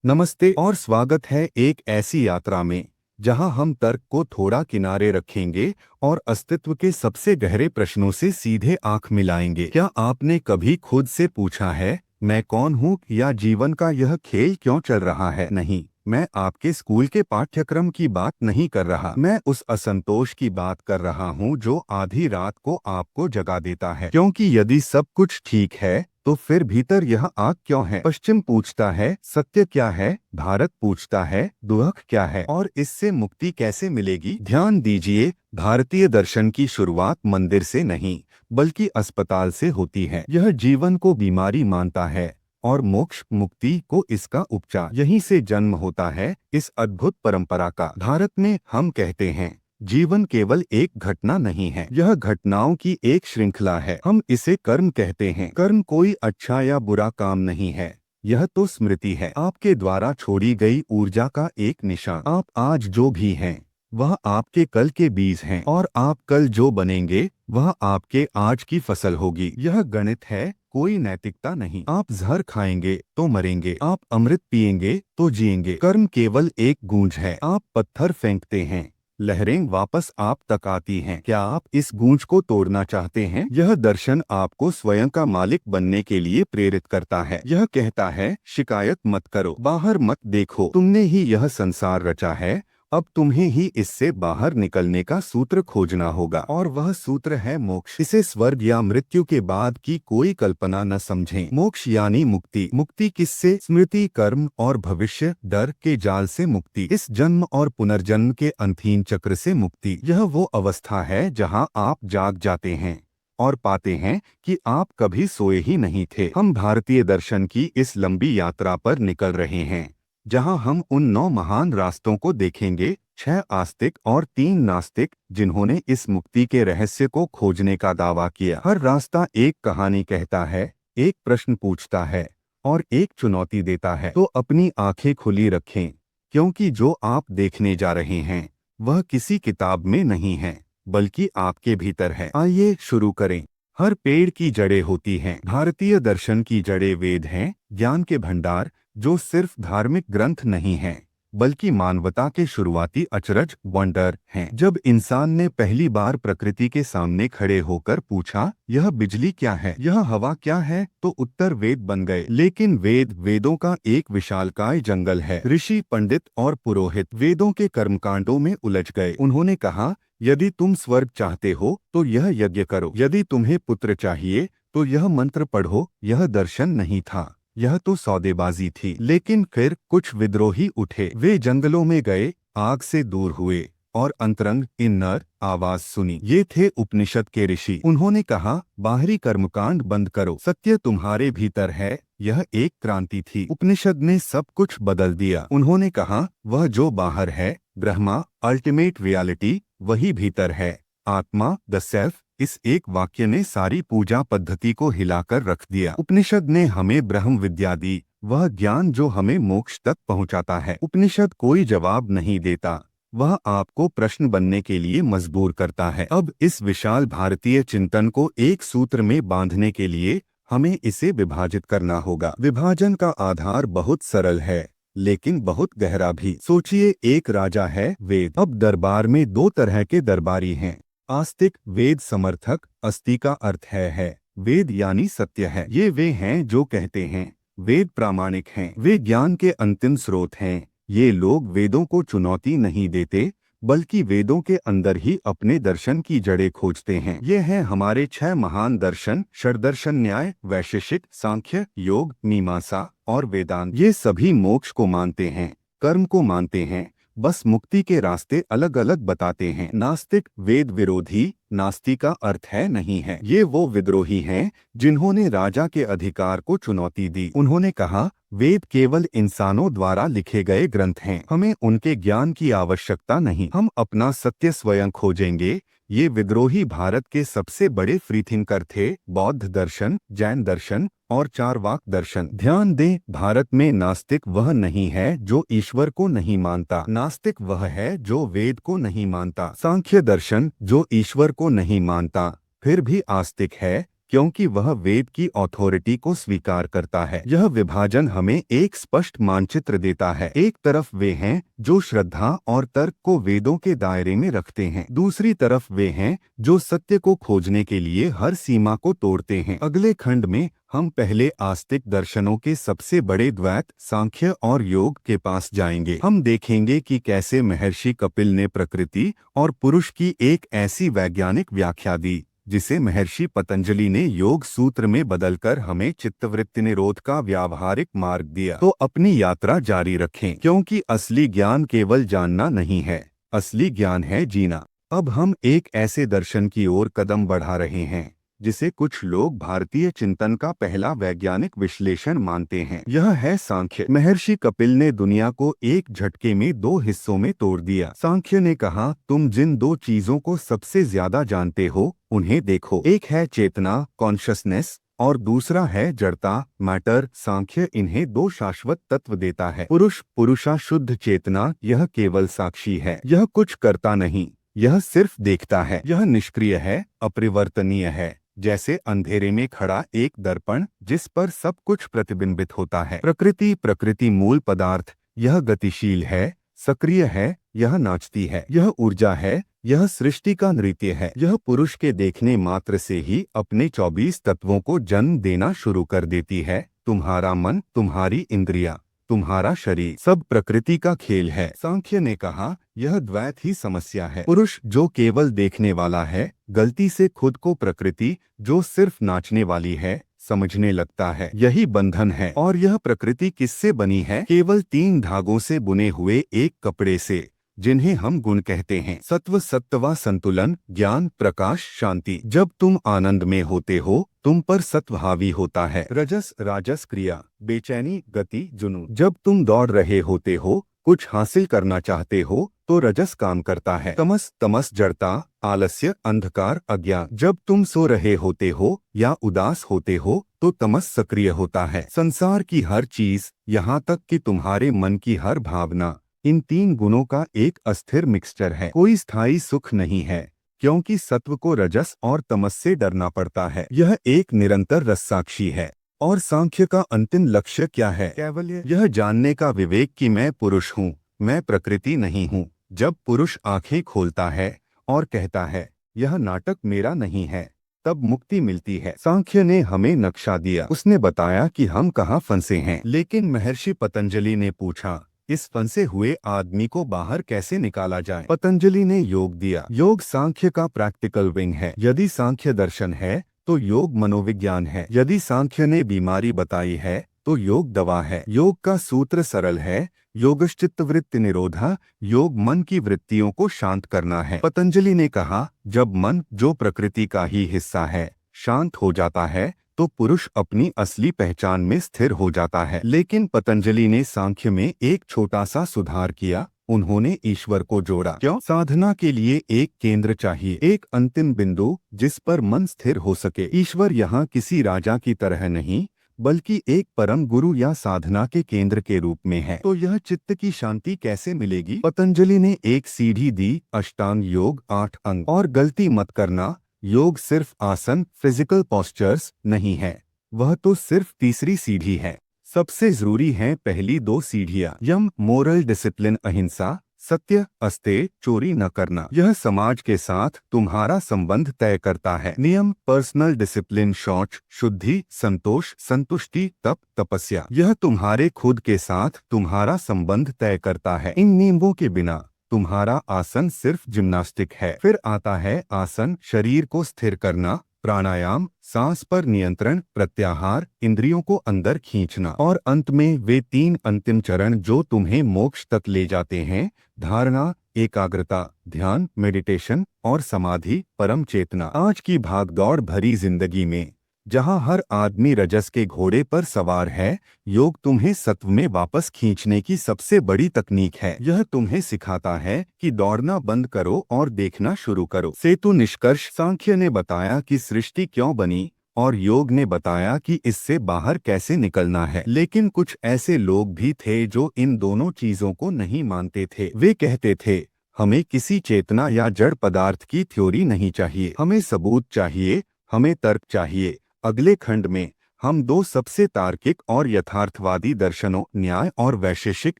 नमस्ते और स्वागत है एक ऐसी यात्रा में जहां हम तर्क को थोड़ा किनारे रखेंगे और अस्तित्व के सबसे गहरे प्रश्नों से सीधे आंख मिलाएंगे। क्या आपने कभी खुद से पूछा है, मैं कौन हूं या जीवन का यह खेल क्यों चल रहा है? नहीं, मैं आपके स्कूल के पाठ्यक्रम की बात नहीं कर रहा। मैं उस असंतोष की बात कर रहा हूं जो आधी रात को आपको जगा देता है, क्योंकि यदि सब कुछ ठीक है तो फिर भीतर यह आग क्यों है? पश्चिम पूछता है सत्य क्या है, भारत पूछता है दुख क्या है, और इससे मुक्ति कैसे मिलेगी? ध्यान दीजिए, भारतीय दर्शन की शुरुआत मंदिर से नहीं बल्कि अस्पताल से होती है। यह जीवन को बीमारी मानता है और मोक्ष मुक्ति को इसका उपचार। यहीं से जन्म होता है इस अद्भुत परंपरा का। भारत में हम कहते हैं जीवन केवल एक घटना नहीं है, यह घटनाओं की एक श्रृंखला है। हम इसे कर्म कहते हैं। कर्म कोई अच्छा या बुरा काम नहीं है, यह तो स्मृति है, आपके द्वारा छोड़ी गई ऊर्जा का एक निशान। आप आज जो भी हैं वह आपके कल के बीज हैं, और आप कल जो बनेंगे वह आपके आज की फसल होगी। यह गणित है, कोई नैतिकता नहीं। आप जहर खाएंगे तो मरेंगे, आप अमृत पिएंगे तो जिएंगे। कर्म केवल एक गूंज है। आप पत्थर फेंकते हैं, लहरें वापस आप तक आती हैं। क्या आप इस गूंज को तोड़ना चाहते हैं? यह दर्शन आपको स्वयं का मालिक बनने के लिए प्रेरित करता है। यह कहता है शिकायत मत करो, बाहर मत देखो, तुमने ही यह संसार रचा है, अब तुम्हें ही इससे बाहर निकलने का सूत्र खोजना होगा, और वह सूत्र है मोक्ष। इसे स्वर्ग या मृत्यु के बाद की कोई कल्पना न समझें। मोक्ष यानी मुक्ति। मुक्ति किससे? स्मृति, कर्म और भविष्य डर के जाल से मुक्ति। इस जन्म और पुनर्जन्म के अंतहीन चक्र से मुक्ति। यह वो अवस्था है जहां आप जाग जाते हैं और पाते हैं कि आप कभी सोए ही नहीं थे। हम भारतीय दर्शन की इस लंबी यात्रा पर निकल रहे हैं जहां हम उन 9 महान रास्तों को देखेंगे, 6 आस्तिक और 3 नास्तिक, जिन्होंने इस मुक्ति के रहस्य को खोजने का दावा किया। हर रास्ता एक कहानी कहता है, एक प्रश्न पूछता है और एक चुनौती देता है। तो अपनी आंखें खुली रखें, क्योंकि जो आप देखने जा रहे हैं वह किसी किताब में नहीं है बल्कि आपके भीतर है। आइए शुरू करें। हर पेड़ की जड़ें होती हैं। भारतीय दर्शन की जड़ें वेद हैं, ज्ञान के भंडार जो सिर्फ धार्मिक ग्रंथ नहीं हैं बल्कि मानवता के शुरुआती अचरज वंडर हैं। जब इंसान ने पहली बार प्रकृति के सामने खड़े होकर पूछा, यह बिजली क्या है, यह हवा क्या है, तो उत्तर वेद बन गए। लेकिन वेदों का एक विशालकाय जंगल है। ऋषि, पंडित और पुरोहित वेदों के कर्मकांडों में उलझ गए। उन्होंने कहा, यदि तुम स्वर्ग चाहते हो तो यह यज्ञ करो, यदि तुम्हें पुत्र चाहिए तो यह मंत्र पढ़ो। यह दर्शन नहीं था, यह तो सौदेबाजी थी। लेकिन फिर कुछ विद्रोही उठे। वे जंगलों में गए, आग से दूर हुए और अंतरंग इन्नर आवाज सुनी। ये थे उपनिषद के ऋषि। उन्होंने कहा, बाहरी कर्मकांड बंद करो, सत्य तुम्हारे भीतर है। यह एक क्रांति थी। उपनिषद ने सब कुछ बदल दिया। उन्होंने कहा, वह जो बाहर है, ब्रह्मा, अल्टीमेट रियलिटी, वही भीतर है, आत्मा, द सेल्फ। इस एक वाक्य ने सारी पूजा पद्धति को हिलाकर रख दिया। उपनिषद ने हमें ब्रह्म विद्या दी, वह ज्ञान जो हमें मोक्ष तक पहुंचाता है। उपनिषद कोई जवाब नहीं देता, वह आपको प्रश्न बनने के लिए मजबूर करता है। अब इस विशाल भारतीय चिंतन को एक सूत्र में बांधने के लिए हमें इसे विभाजित करना होगा। विभाजन का आधार बहुत सरल है लेकिन बहुत गहरा भी। सोचिए, एक राजा है, वेद। अब दरबार में 2 तरह के दरबारी हैं। आस्तिक, वेद समर्थक। अस्ति का अर्थ है। वेद यानी सत्य है। ये वे हैं जो कहते हैं वेद प्रामाणिक हैं, वे ज्ञान के अंतिम स्रोत हैं। ये लोग वेदों को चुनौती नहीं देते बल्कि वेदों के अंदर ही अपने दर्शन की जड़ें खोजते हैं। ये हैं हमारे 6 महान दर्शन, षड्दर्शन, न्याय, वैशेषिक, सांख्य, योग, मीमांसा और वेदांत। ये सभी मोक्ष को मानते हैं, कर्म को मानते हैं, बस मुक्ति के रास्ते अलग अलग बताते हैं। नास्तिक, वेद विरोधी। नास्ति का अर्थ है नहीं है। ये वो विद्रोही हैं जिन्होंने राजा के अधिकार को चुनौती दी। उन्होंने कहा, वेद केवल इंसानों द्वारा लिखे गए ग्रंथ हैं, हमें उनके ज्ञान की आवश्यकता नहीं, हम अपना सत्य स्वयं खोजेंगे। ये विद्रोही भारत के सबसे बड़े फ्रीथिंकर थे। बौद्ध दर्शन, जैन दर्शन और चारवाक दर्शन। ध्यान दें, भारत में नास्तिक वह नहीं है जो ईश्वर को नहीं मानता, नास्तिक वह है जो वेद को नहीं मानता। सांख्य दर्शन जो ईश्वर को नहीं मानता फिर भी आस्तिक है, क्योंकि वह वेद की अथॉरिटी को स्वीकार करता है। यह विभाजन हमें एक स्पष्ट मानचित्र देता है। एक तरफ वे हैं जो श्रद्धा और तर्क को वेदों के दायरे में रखते हैं, दूसरी तरफ वे हैं जो सत्य को खोजने के लिए हर सीमा को तोड़ते हैं। अगले खंड में हम पहले आस्तिक दर्शनों के सबसे बड़े द्वैत सांख्य और योग के पास जाएंगे। हम देखेंगे कि कैसे महर्षि कपिल ने प्रकृति और पुरुष की एक ऐसी वैज्ञानिक व्याख्या दी जिसे महर्षि पतंजलि ने योग सूत्र में बदलकर हमें चित्तवृत्ति निरोध का व्यावहारिक मार्ग दिया। तो अपनी यात्रा जारी रखें, क्योंकि असली ज्ञान केवल जानना नहीं है, असली ज्ञान है जीना। अब हम एक ऐसे दर्शन की ओर कदम बढ़ा रहे हैं जिसे कुछ लोग भारतीय चिंतन का पहला वैज्ञानिक विश्लेषण मानते हैं। यह है सांख्य। महर्षि कपिल ने दुनिया को एक झटके में दो हिस्सों में तोड़ दिया। सांख्य ने कहा, तुम जिन दो चीजों को सबसे ज्यादा जानते हो उन्हें देखो। एक है चेतना, कॉन्शसनेस, और दूसरा है जड़ता, मैटर। सांख्य इन्हें दो शाश्वत तत्व देता है। पुरुष, पुरुषा शुद्ध चेतना, यह केवल साक्षी है, यह कुछ करता नहीं, यह सिर्फ देखता है। यह निष्क्रिय है, अपरिवर्तनीय है, जैसे अंधेरे में खड़ा एक दर्पण जिस पर सब कुछ प्रतिबिंबित होता है। प्रकृति, प्रकृति मूल पदार्थ, यह गतिशील है, सक्रिय है, यह नाचती है, यह ऊर्जा है, यह सृष्टि का नृत्य है। यह पुरुष के देखने मात्र से ही अपने 24 तत्वों को जन्म देना शुरू कर देती है। तुम्हारा मन, तुम्हारी इंद्रियां, तुम्हारा शरीर, सब प्रकृति का खेल है। सांख्य ने कहा, यह द्वैत ही समस्या है। पुरुष जो केवल देखने वाला है, गलती से खुद को प्रकृति जो सिर्फ नाचने वाली है समझने लगता है। यही बंधन है। और यह प्रकृति किससे बनी है? केवल 3 धागों से बुने हुए एक कपड़े से, जिन्हें हम गुण कहते हैं। सत्व, सत्वा संतुलन, ज्ञान, प्रकाश, शांति। जब तुम आनंद में होते हो तुम पर सत्व हावी होता है। रजस, राजस क्रिया, बेचैनी, गति, जुनून। जब तुम दौड़ रहे होते हो, कुछ हासिल करना चाहते हो तो रजस काम करता है। तमस, तमस जड़ता, आलस्य, अंधकार, अज्ञान। जब तुम सो रहे होते हो या उदास होते हो तो तमस सक्रिय होता है। संसार की हर चीज, यहाँ तक कि तुम्हारे मन की हर भावना, इन 3 गुणों का एक अस्थिर मिक्सचर है। कोई स्थायी सुख नहीं है, क्योंकि सत्व को रजस और तमस से डरना पड़ता है। यह एक निरंतर रससाक्षी है। और सांख्य का अंतिम लक्ष्य क्या है? कैवल्य, यह जानने का विवेक कि मैं पुरुष हूँ, मैं प्रकृति नहीं हूँ। जब पुरुष आंखें खोलता है और कहता है, यह नाटक मेरा नहीं है, तब मुक्ति मिलती है। सांख्य ने हमें नक्शा दिया। उसने बताया कि हम कहाँ फंसे हैं। लेकिन महर्षि पतंजलि ने पूछा, इस फंसे हुए आदमी को बाहर कैसे निकाला जाए? पतंजलि ने योग दिया। योग सांख्य का प्रैक्टिकल विंग है। यदि सांख्य दर्शन है तो योग मनोविज्ञान है। यदि सांख्य ने बीमारी बताई है तो योग दवा है। योग का सूत्र सरल है, योगश्चित्तवृत्ति निरोधा। योग मन की वृत्तियों को शांत करना है। पतंजलि ने कहा, जब मन जो प्रकृति का ही हिस्सा है शांत हो जाता है तो पुरुष अपनी असली पहचान में स्थिर हो जाता है। लेकिन पतंजलि ने सांख्य में एक छोटा सा सुधार किया। उन्होंने ईश्वर को जोड़ा। क्यों? साधना के लिए एक केंद्र चाहिए, एक अंतिम बिंदु जिस पर मन स्थिर हो सके। ईश्वर यहाँ किसी राजा की तरह नहीं, बल्कि एक परम गुरु या साधना के केंद्र के रूप में है। तो यह चित्त की शांति कैसे मिलेगी? पतंजलि ने एक सीढ़ी दी, अष्टांग योग, 8 अंग। और गलती मत करना, योग सिर्फ आसन, फिजिकल पोस्चर्स नहीं है, वह तो सिर्फ तीसरी सीढ़ी है। सबसे जरूरी हैं पहली 2 सीढ़ियां। यम, मोरल डिसिप्लिन, अहिंसा, सत्य, अस्तेय, चोरी न करना। यह समाज के साथ तुम्हारा संबंध तय करता है। नियम, पर्सनल डिसिप्लिन, शौच, शुद्धि, संतोष, संतुष्टि, तप, तपस्या। यह तुम्हारे खुद के साथ तुम्हारा संबंध तय करता है। इन नियमों के बिना तुम्हारा आसन सिर्फ जिम्नास्टिक है। फिर आता है आसन, शरीर को स्थिर करना, प्राणायाम, सांस पर नियंत्रण, प्रत्याहार, इंद्रियों को अंदर खींचना। और अंत में वे 3 अंतिम चरण जो तुम्हें मोक्ष तक ले जाते हैं, धारणा, एकाग्रता, ध्यान, मेडिटेशन, और समाधि, परम चेतना। आज की भागदौड़ भरी जिंदगी में जहां हर आदमी रजस के घोड़े पर सवार है, योग तुम्हें सत्व में वापस खींचने की सबसे बड़ी तकनीक है। यह तुम्हें सिखाता है कि दौड़ना बंद करो और देखना शुरू करो। सेतु निष्कर्ष, सांख्य ने बताया कि सृष्टि क्यों बनी और योग ने बताया कि इससे बाहर कैसे निकलना है। लेकिन कुछ ऐसे लोग भी थे जो इन दोनों चीजों को नहीं मानते थे। वे कहते थे, हमें किसी चेतना या जड़ पदार्थ की थ्योरी नहीं चाहिए, हमें सबूत चाहिए, हमें तर्क चाहिए, अगले खंड में हम दो सबसे तार्किक और यथार्थवादी दर्शनों, न्याय और वैशेषिक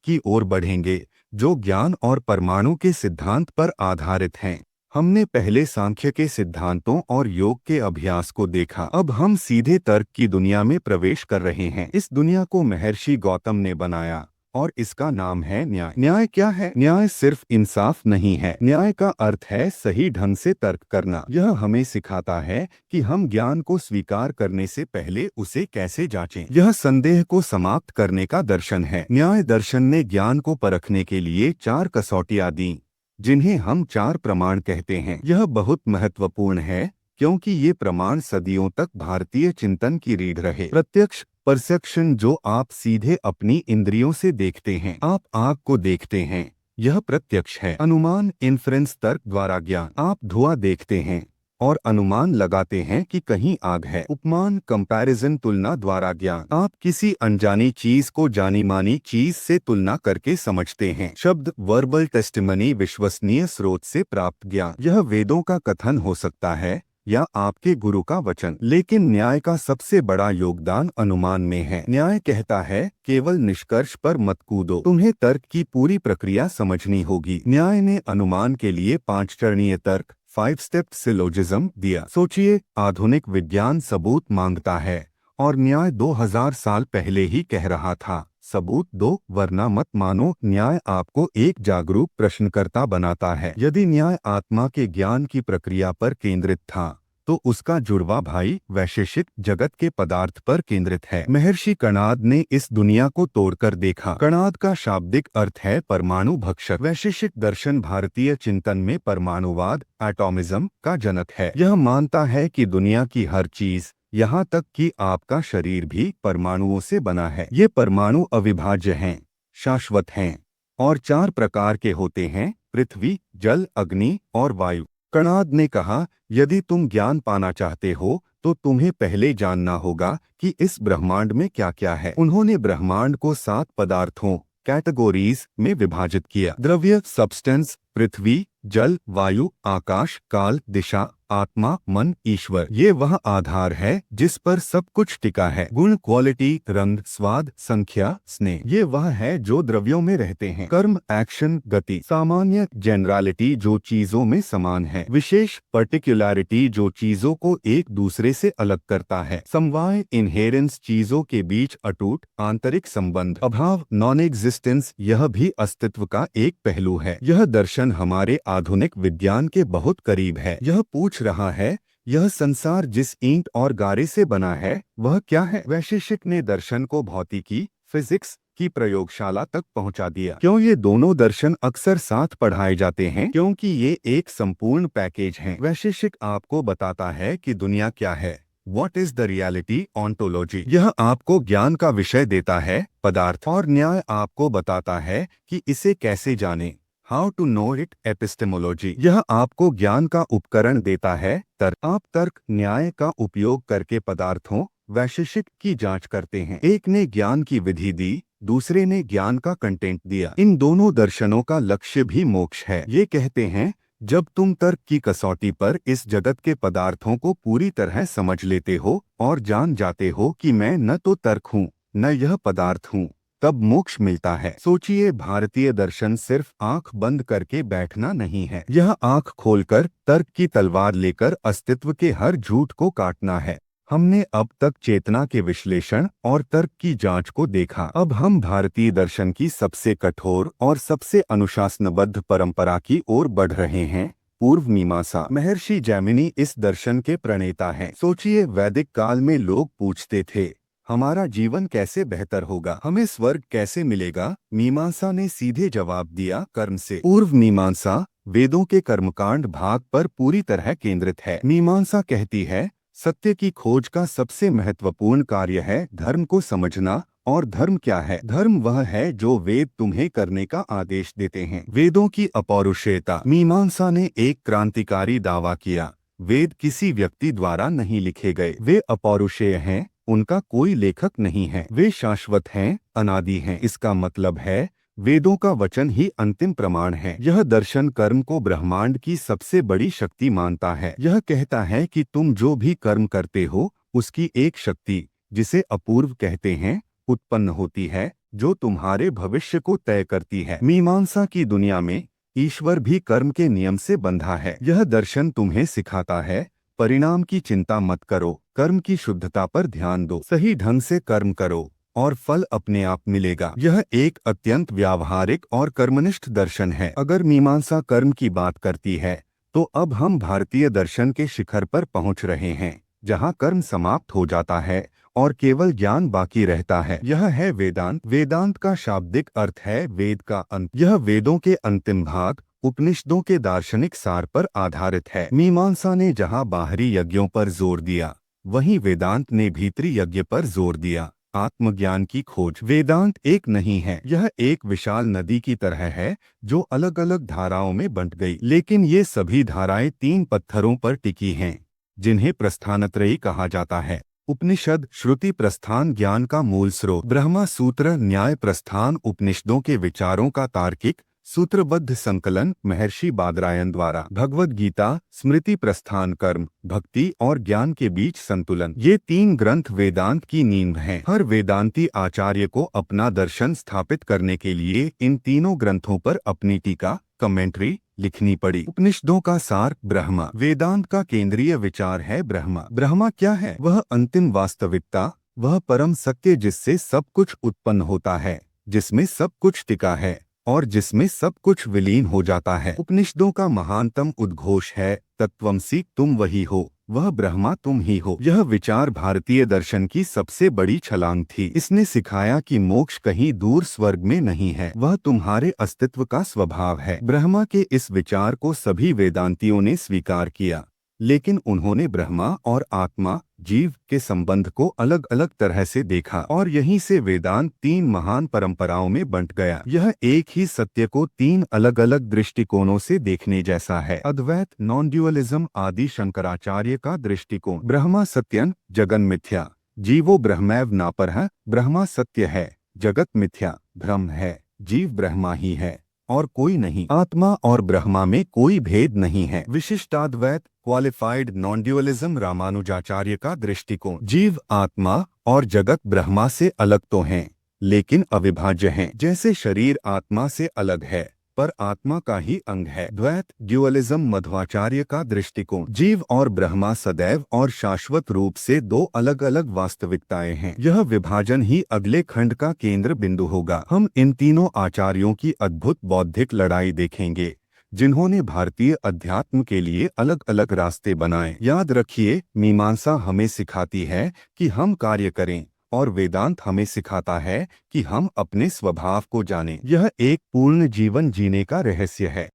की ओर बढ़ेंगे, जो ज्ञान और परमाणु के सिद्धांत पर आधारित हैं। हमने पहले सांख्य के सिद्धांतों और योग के अभ्यास को देखा। अब हम सीधे तर्क की दुनिया में प्रवेश कर रहे हैं। इस दुनिया को महर्षि गौतम ने बनाया और इसका नाम है न्याय। न्याय क्या है? न्याय सिर्फ इंसाफ नहीं है। न्याय का अर्थ है सही ढंग से तर्क करना। यह हमें सिखाता है कि हम ज्ञान को स्वीकार करने से पहले उसे कैसे जांचें। यह संदेह को समाप्त करने का दर्शन है। न्याय दर्शन ने ज्ञान को परखने के लिए 4 कसौटियां दी, जिन्हें हम 4 प्रमाण कहते हैं। यह बहुत महत्वपूर्ण है क्योंकि ये प्रमाण सदियों तक भारतीय चिंतन की रीढ़ रहे। प्रत्यक्ष, परसेप्शन, जो आप सीधे अपनी इंद्रियों से देखते हैं। आप आग को देखते हैं, यह प्रत्यक्ष है। अनुमान, इन्फ्रेंस, तर्क द्वारा ज्ञान। आप धुआं देखते हैं और अनुमान लगाते हैं कि कहीं आग है। उपमान, कंपैरिजन, तुलना द्वारा ज्ञान। आप किसी अनजानी चीज को जानी मानी चीज से तुलना करके समझते हैं। शब्द, वर्बल टेस्टिमनी, विश्वसनीय स्रोत से प्राप्त ज्ञान। यह वेदों का कथन हो सकता है या आपके गुरु का वचन, लेकिन न्याय का सबसे बड़ा योगदान अनुमान में है। न्याय कहता है केवल निष्कर्ष पर मत कूदो, तुम्हें तर्क की पूरी प्रक्रिया समझनी होगी। न्याय ने अनुमान के लिए 5 चरणीय तर्क, 5 स्टेप सिलोजिज्म दिया। सोचिए, आधुनिक विज्ञान सबूत मांगता है और न्याय 2000 साल पहले ही कह रहा था, सबूत दो वरना मत मानो। न्याय आपको एक जागरूक प्रश्नकर्ता बनाता है। यदि न्याय आत्मा के ज्ञान की प्रक्रिया पर केंद्रित था, तो उसका जुड़वा भाई वैशेषिक जगत के पदार्थ पर केंद्रित है। महर्षि कणाद ने इस दुनिया को तोड़कर देखा। कणाद का शाब्दिक अर्थ है परमाणु भक्षक। वैशेषिक दर्शन भारतीय चिंतन में परमाणुवाद, एटॉमिज्म का जनक है। यह मानता है कि दुनिया की हर चीज, यहाँ तक कि आपका शरीर भी परमाणुओं से बना है। ये परमाणु अविभाज्य हैं, शाश्वत हैं और 4 प्रकार के होते हैं: पृथ्वी, जल, अग्नि और वायु। कणाद ने कहा, यदि तुम ज्ञान पाना चाहते हो तो तुम्हें पहले जानना होगा कि इस ब्रह्मांड में क्या क्या है। उन्होंने ब्रह्मांड को 7 पदार्थों, कैटेगोरीज में विभाजित किया: द्रव्य, सब्सटेंस, पृथ्वी, जल, वायु, आकाश, काल, दिशा, आत्मा, मन, ईश्वर। ये वह आधार है जिस पर सब कुछ टिका है। गुण, क्वालिटी, रंग, स्वाद, संख्या, स्नेह, ये वह है जो द्रव्यों में रहते हैं। कर्म, एक्शन, गति। सामान्य, जेनरलिटी, जो चीजों में समान है। विशेष, पर्टिकुलरिटी, जो चीजों को एक दूसरे से अलग करता है। समवाय, इनहेरेंस, चीजों के बीच अटूट आंतरिक संबंध। अभाव, नॉन एग्जिस्टेंस, यह भी अस्तित्व का एक पहलू है। यह दर्शन हमारे आधुनिक विज्ञान के बहुत करीब है। यह पूछ रहा है, यह संसार जिस ईंट और गारे से बना है वह क्या है? वैशेषिक ने दर्शन को भौतिकी, फिजिक्स की प्रयोगशाला तक पहुंचा दिया। क्यों ये दोनों दर्शन अक्सर साथ पढ़ाए जाते हैं? क्योंकि ये एक संपूर्ण पैकेज हैं। वैशेषिक आपको बताता है कि दुनिया क्या है, What is the reality, ontology। यह आपको ज्ञान का विषय देता है, पदार्थ, और न्याय आपको बताता है कि इसे कैसे जाने, how to know it, epistemology. यह आपको ज्ञान का उपकरण देता है, तर्क। आप तर्क, न्याय का उपयोग करके पदार्थों, वैशेषिक की जांच करते हैं। एक ने ज्ञान की विधि दी, दूसरे ने ज्ञान का कंटेंट दिया। इन दोनों दर्शनों का लक्ष्य भी मोक्ष है। ये कहते हैं, जब तुम तर्क की कसौटी पर इस जगत के पदार्थों को पूरी तरह समझ लेते हो और जान जाते हो कि मैं न तो तर्क हूँ न यह पदार्थ हूँ, तब मोक्ष मिलता है। सोचिए, भारतीय दर्शन सिर्फ आंख बंद करके बैठना नहीं है। यह आंख खोलकर तर्क की तलवार लेकर अस्तित्व के हर झूठ को काटना है। हमने अब तक चेतना के विश्लेषण और तर्क की जांच को देखा। अब हम भारतीय दर्शन की सबसे कठोर और सबसे अनुशासनबद्ध परंपरा की ओर बढ़ रहे हैं, पूर्व मीमांसा। महर्षि जैमिनी इस दर्शन के प्रणेता हैं। सोचिए, वैदिक काल में लोग पूछते थे, हमारा जीवन कैसे बेहतर होगा, हमें स्वर्ग कैसे मिलेगा? मीमांसा ने सीधे जवाब दिया, कर्म से। पूर्व मीमांसा वेदों के कर्मकांड भाग पर पूरी तरह केंद्रित है। मीमांसा कहती है, सत्य की खोज का सबसे महत्वपूर्ण कार्य है धर्म को समझना। और धर्म क्या है? धर्म वह है जो वेद तुम्हें करने का आदेश देते हैं। वेदों की अपौरुषेयता। मीमांसा ने एक क्रांतिकारी दावा किया, वेद किसी व्यक्ति द्वारा नहीं लिखे गए, वे अपौरुषेय हैं, उनका कोई लेखक नहीं है, वे शाश्वत हैं, अनादि हैं। इसका मतलब है वेदों का वचन ही अंतिम प्रमाण है। यह दर्शन कर्म को ब्रह्मांड की सबसे बड़ी शक्ति मानता है। यह कहता है कि तुम जो भी कर्म करते हो उसकी एक शक्ति, जिसे अपूर्व कहते हैं, उत्पन्न होती है, जो तुम्हारे भविष्य को तय करती है। मीमांसा की दुनिया में ईश्वर भी कर्म के नियम से बंधा है। यह दर्शन तुम्हें सिखाता है, परिणाम की चिंता मत करो, कर्म की शुद्धता पर ध्यान दो, सही ढंग से कर्म करो और फल अपने आप मिलेगा। यह एक अत्यंत व्यावहारिक और कर्मनिष्ठ दर्शन है। अगर मीमांसा कर्म की बात करती है, तो अब हम भारतीय दर्शन के शिखर पर पहुंच रहे हैं, जहां कर्म समाप्त हो जाता है और केवल ज्ञान बाकी रहता है। यह है वेदांत। वेदांत का शाब्दिक अर्थ है वेद का अंत। यह वेदों के अंतिम भाग, उपनिषदों के दार्शनिक सार पर आधारित है। मीमांसा ने जहां बाहरी यज्ञों पर जोर दिया, वहीं वेदांत ने भीतरी यज्ञ पर जोर दिया, आत्मज्ञान की खोज। वेदांत एक नहीं है, यह एक विशाल नदी की तरह है, जो अलग अलग धाराओं में बंट गई, लेकिन ये सभी धाराएं तीन पत्थरों पर टिकी हैं, जिन्हें प्रस्थानत्रयी कहा जाता है। उपनिषद श्रुति प्रस्थान ज्ञान का मूल स्रोत, ब्रह्मा सूत्र न्याय प्रस्थान उपनिषदों के विचारों का तार्किक सूत्रबद्ध संकलन महर्षि बादरायण द्वारा, भगवद गीता स्मृति प्रस्थान कर्म भक्ति और ज्ञान के बीच संतुलन। ये तीन ग्रंथ वेदांत की नींव हैं। हर वेदांती आचार्य को अपना दर्शन स्थापित करने के लिए इन तीनों ग्रंथों पर अपनी टीका कमेंट्री लिखनी पड़ी। उपनिषदों का सार ब्रह्मा। वेदांत का केंद्रीय विचार है ब्रह्मा। ब्रह्मा क्या है? वह अंतिम वास्तविकता, वह परम सत्य जिससे सब कुछ उत्पन्न होता है, जिसमें सब कुछ टिका है और जिसमें सब कुछ विलीन हो जाता है। उपनिषदों का महानतम उद्घोष है तत्वमसि, तुम वही हो, वह ब्रह्मा तुम ही हो। यह विचार भारतीय दर्शन की सबसे बड़ी छलांग थी। इसने सिखाया कि मोक्ष कहीं दूर स्वर्ग में नहीं है, वह तुम्हारे अस्तित्व का स्वभाव है। ब्रह्मा के इस विचार को सभी वेदांतियों ने स्वीकार किया, लेकिन उन्होंने ब्रह्मा और आत्मा जीव के संबंध को अलग अलग तरह से देखा और यहीं से वेदांत तीन महान परंपराओं में बंट गया। यह एक ही सत्य को तीन अलग अलग दृष्टिकोणों से देखने जैसा है। अद्वैत नॉन ड्यूअलिज्म आदि शंकराचार्य का दृष्टिकोण, ब्रह्मा सत्यं जगन मिथ्या, जीवो ब्रह्मैव नापरः, ब्रह्मा सत्य है, जगत मिथ्या, भ्रम है, जीव ब्रह्मा ही है और कोई नहीं। आत्मा और ब्रह्मा में कोई भेद नहीं है। विशिष्टाद्वैत क्वालिफाइड नॉन ड्यूअलिज्म रामानुजाचार्य का दृष्टिकोण, जीव आत्मा और जगत ब्रह्मा से अलग तो हैं, लेकिन अविभाज्य हैं। जैसे शरीर आत्मा से अलग है पर आत्मा का ही अंग है। द्वैत ड्यूअलिज्म मध्वाचार्य का दृष्टिकोण, जीव और ब्रह्मा सदैव और शाश्वत रूप से दो अलग अलग वास्तविकताएं हैं। यह विभाजन ही अगले खंड का केंद्र बिंदु होगा। हम इन तीनों आचार्यों की अद्भुत बौद्धिक लड़ाई देखेंगे, जिन्होंने भारतीय अध्यात्म के लिए अलग अलग रास्ते बनाए। याद रखिए, मीमांसा हमें सिखाती है कि हम कार्य करें और वेदांत हमें सिखाता है कि हम अपने स्वभाव को जानें। यह एक पूर्ण जीवन जीने का रहस्य है।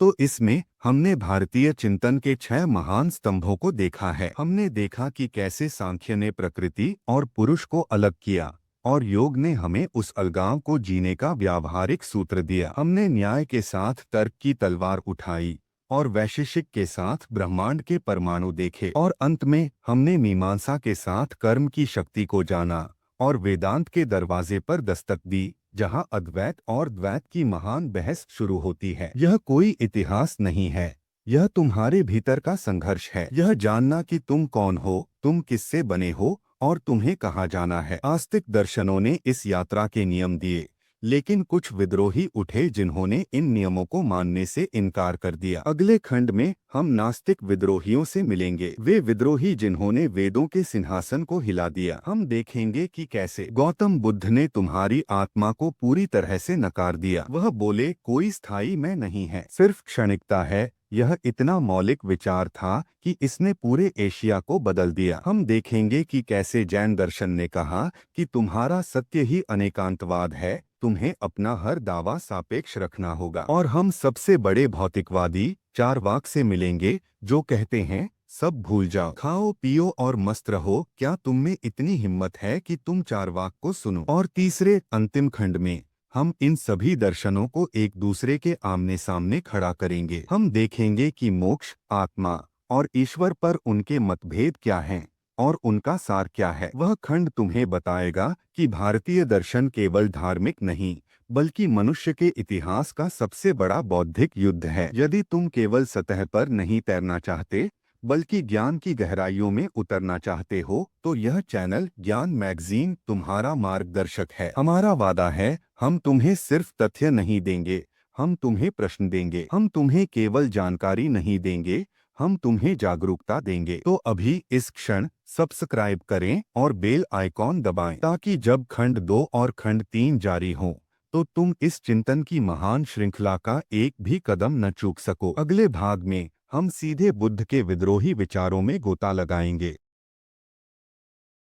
तो इसमें हमने भारतीय चिंतन के 6 महान स्तंभों को देखा है। हमने देखा कि कैसे सांख्य ने प्रकृति और पुरुष को अलग किया और योग ने हमें उस अलगाव को जीने का व्यावहारिक सूत्र दिया। हमने न्याय के साथ तर्क की तलवार उठाई और वैशेषिक के साथ ब्रह्मांड के परमाणु देखे और अंत में हमने मीमांसा के साथ कर्म की शक्ति को जाना और वेदांत के दरवाजे पर दस्तक दी, जहां अद्वैत और द्वैत की महान बहस शुरू होती है। यह कोई इतिहास नहीं है, यह तुम्हारे भीतर का संघर्ष है। यह जानना कि तुम कौन हो, तुम किससे बने हो और तुम्हें कहाँ जाना है। आस्तिक दर्शनों ने इस यात्रा के नियम दिए, लेकिन कुछ विद्रोही उठे जिन्होंने इन नियमों को मानने से इनकार कर दिया। अगले खंड में हम नास्तिक विद्रोहियों से मिलेंगे, वे विद्रोही जिन्होंने वेदों के सिंहासन को हिला दिया। हम देखेंगे कि कैसे गौतम बुद्ध ने तुम्हारी आत्मा को पूरी तरह से नकार दिया। वह बोले, कोई स्थायी मैं नहीं है, सिर्फ क्षणिकता है। यह इतना मौलिक विचार था कि इसने पूरे एशिया को बदल दिया। हम देखेंगे कि कैसे जैन दर्शन ने कहा कि तुम्हारा सत्य ही अनेकांतवाद है, तुम्हें अपना हर दावा सापेक्ष रखना होगा। और हम सबसे बड़े भौतिकवादी चारवाक से मिलेंगे, जो कहते हैं सब भूल जाओ, खाओ पियो और मस्त रहो। क्या तुम में इतनी हिम्मत है कि तुम चारवाक को सुनो? और तीसरे अंतिम खंड में हम इन सभी दर्शनों को एक दूसरे के आमने सामने खड़ा करेंगे। हम देखेंगे कि मोक्ष, आत्मा और ईश्वर पर उनके मतभेद क्या हैं और उनका सार क्या है। वह खंड तुम्हें बताएगा कि भारतीय दर्शन केवल धार्मिक नहीं, बल्कि मनुष्य के इतिहास का सबसे बड़ा बौद्धिक युद्ध है। यदि तुम केवल सतह पर नहीं तैरना चाहते, बल्कि ज्ञान की गहराइयों में उतरना चाहते हो तो यह चैनल ज्ञान मैगजीन तुम्हारा मार्गदर्शक है। हमारा वादा है, हम तुम्हें सिर्फ तथ्य नहीं देंगे, हम तुम्हें प्रश्न देंगे। हम तुम्हें केवल जानकारी नहीं देंगे, हम तुम्हें जागरूकता देंगे। तो अभी इस क्षण सब्सक्राइब करें और बेल आइकॉन दबाएं ताकि जब खंड 2 और खंड 3 जारी हो तो तुम इस चिंतन की महान श्रृंखला का एक भी कदम न चूक सको। अगले भाग में हम सीधे बुद्ध के विद्रोही विचारों में गोता लगाएंगे।